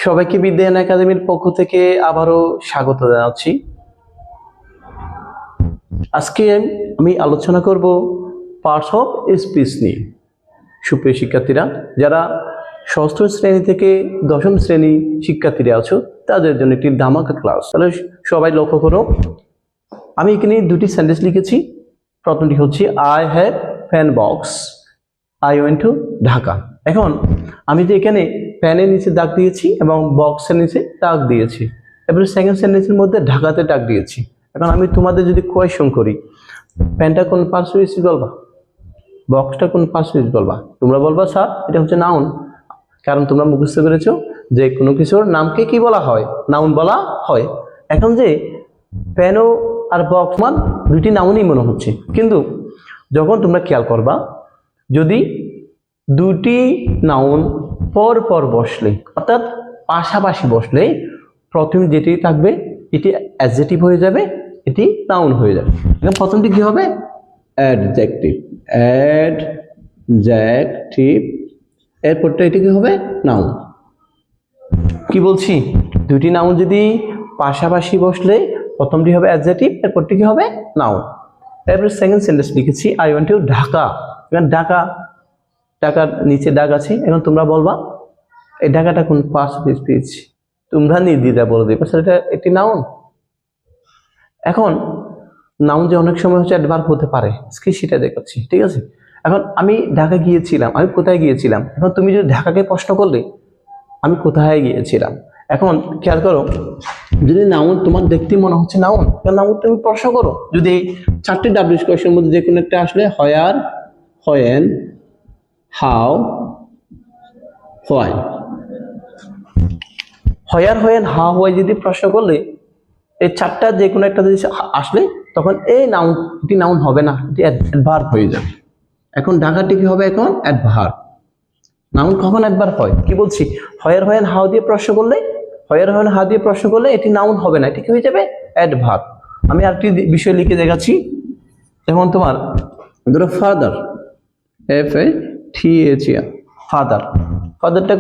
সবাইকে বিদ্যায়ন একাডেমির পক্ষ থেকে আবারও স্বাগত জানাচ্ছি। আজকে আমি আলোচনা করব পার্টস অফ স্পিচ নিয়ে। সুপ্রিয় শিক্ষার্থীরা, যারা ষষ্ঠ শ্রেণী থেকে দশম শ্রেণী শিক্ষার্থীরা আছো, তাদের জন্য একটি ধামাকা ক্লাস। তাহলে সবাই লক্ষ্য করো, আমি এখানে দুটি সেন্টেন্স লিখেছি। প্রথমটি হচ্ছে I have fan box, I went to Dhaka. এখন আমি যে এখানে ফ্যানের নিচে দাগ দিয়েছি এবং বক্সের নিচে দাগ দিয়েছি, এবারে সেকেন্ড সেন্টেন্সের মধ্যে ঢাকাতে দাগ দিয়েছি। এখন আমি তোমাদের যদি কোয়েশ্চন করি, ফ্যানটা কোন পার্টস অফ স্পিচ বলবা, বক্সটা কোন পার্টস অফ স্পিচ বলবা? তোমরা বলবা স্যার এটা হচ্ছে নাউন, কারণ তোমরা মুখস্থ করেছো যে কোনো কিছুর নামকে কি বলা হয়, নাউন বলা হয়। এখন যে ফ্যানও আর বক্স মান দুইটি নাউনই মনে হচ্ছে, কিন্তু যখন তোমরা খেয়াল করবা, যদি দুটি নাউন পর পর বসলে, অর্থাৎ পাশাপাশি বসলে, প্রথমে যেটি থাকবে এটি অ্যাডজেক্টিভ হয়ে যাবে, এটি নাউন হয়ে যাবে। এখন প্রথমটি কি হবে? Adjective, adjective. এরপরটা এটি কি হবে? নাউন। কি বলছি? দুটি নাউন যদি পাশাপাশি বসলে প্রথমটি হবে অ্যাডজেক্টিভ, এরপরটি কি হবে? নাউন। তারপরে সেকেন্ড সেন্টেন্স লিখেছি আই ওয়ান্ট টু ঢাকা। এখন ঢাকা, ঢাকার নিচে দাগ আছে। এখন তোমরা বলবা এই ঢাকাটা কোন পার্টস অফ স্পিচ? তোমরা নির্দ্বিধায় বলে দিবে সেটা একটি নাউন। এখন নাউন যে অনেক সময় হচ্ছে অ্যাডভার্ব হতে পারে, সেটা দেখাচ্ছি, ঠিক আছে? এখন আমি ঢাকা গিয়েছিলাম, আমি কোথায় গিয়েছিলাম? এখন তুমি যদি ঢাকাকে প্রশ্ন করলে আমি কোথায় গিয়েছিলাম, এখন খেয়াল করো, যদি নাউন তোমার দেখতে মনে হচ্ছে নাউন, নাউন তুমি প্রশ্ন করো। যদি চারটি ডাব্লিউএস কোয়েশ্চেনের মধ্যে যে কোনো একটা আসলে where, when, how, why, where, when, how, why যদি প্রশ্ন করলে এই চারটা যে কোনো একটা যদি আসলে, তখন এই নাউনটি নাউন হবে না, এটি অ্যাডভার্ব হয়ে যাবে। এখন ঢাকাটি কি হবে? এখন অ্যাডভার্ব। নাউন কখন অ্যাডভার্ব হয়? কি বলছি? হোয়ার, হোয়েন, হাউ দিয়ে প্রশ্ন করলে, হোয়ার, হোয়েন, হাউ দিয়ে প্রশ্ন করলে এটি নাউন হবে না, এটি কি হয়ে যাবে? অ্যাডভার্ব। আমি আরেকটি বিষয় লিখে দেখাচ্ছি। যেমন তোমার ধরো ফাদার, FATHER, ফাদার। ফাদারটা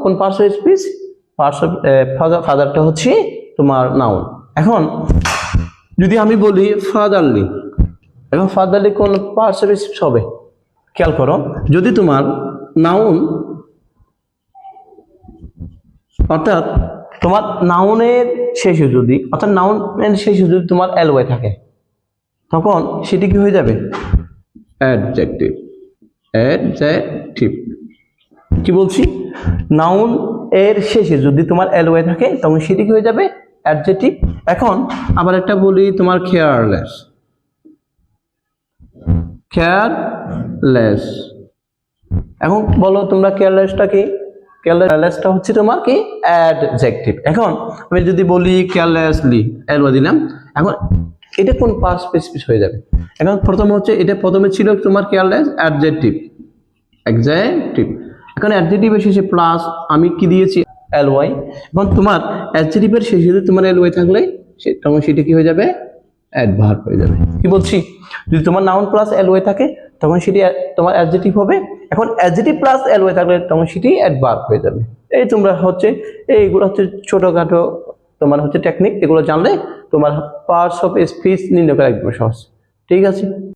কোন parts of speech? Parts of ফাদারটা হচ্ছে তোমার নাউন। এখন যদি আমি বলি ফাদারলি, এবং ফাদারলি কোন পার্টস অফ স্পিচ হবে? খেয়াল করো, যদি তোমার নাউন, অর্থাৎ তোমার নাউনের শেষে যদি, অর্থাৎ নাউনের শেষে যদি তোমার এলওয়াই থাকে, তখন সেটি কি হয়ে যাবে? Adjective, adjective. কি বলছি? নাউন এর শেষে যদি তোমার এলওয়াই থাকে, তখন সেটি কি হয়ে যাবে? অ্যাডজেক্টিভ। এখন আবার একটা বলি, তোমার কেয়ারলেস, কেয়ারলেস। এখন বলো তোমরা কেয়ারলেসটা কি? কেয়ারলেসটা হচ্ছে তোমার কি? অ্যাডজেক্টিভ। এখন আমি যদি বলি কেয়ারলেসলি, এলওয়াই দিলাম, এখন এটা কোন পার্টস অফ স্পিচ হয়ে যাবে? এখন প্রথম হচ্ছে, এটা প্রথমে ছিল তোমার কেয়ারলেস, অ্যাডজেক্টিভ, অ্যাডজেক্টিভ। এখন অ্যাডজেক্টিভের শেষে প্লাস আমি কি দিয়েছি? এলওয়াই। এখন তোমার অ্যাডজেক্টিভের শেষে যদি তোমার এলওয়াই থাকলে, তখন সেটা কি হয়ে যাবে? অ্যাডভার্ব হয়ে যাবে। কি বলছি? যদি তোমার নাউন প্লাস এলওয়াই থাকে, তখন সেটি তোমার অ্যাডজেক্টিভ হবে। এখন অ্যাডজেক্টিভ প্লাস এলওয়াই থাকলে তখন সেটি অ্যাডভার্ব হয়ে যাবে। এই তোমরা হচ্ছে এইগুলো হচ্ছে ছোটখাটো তোমার হচ্ছে টেকনিক, এগুলো জানলে তোমার পার্টস অফ স্পিচ নির্ণয় করা একদম সহজ। ঠিক আছে?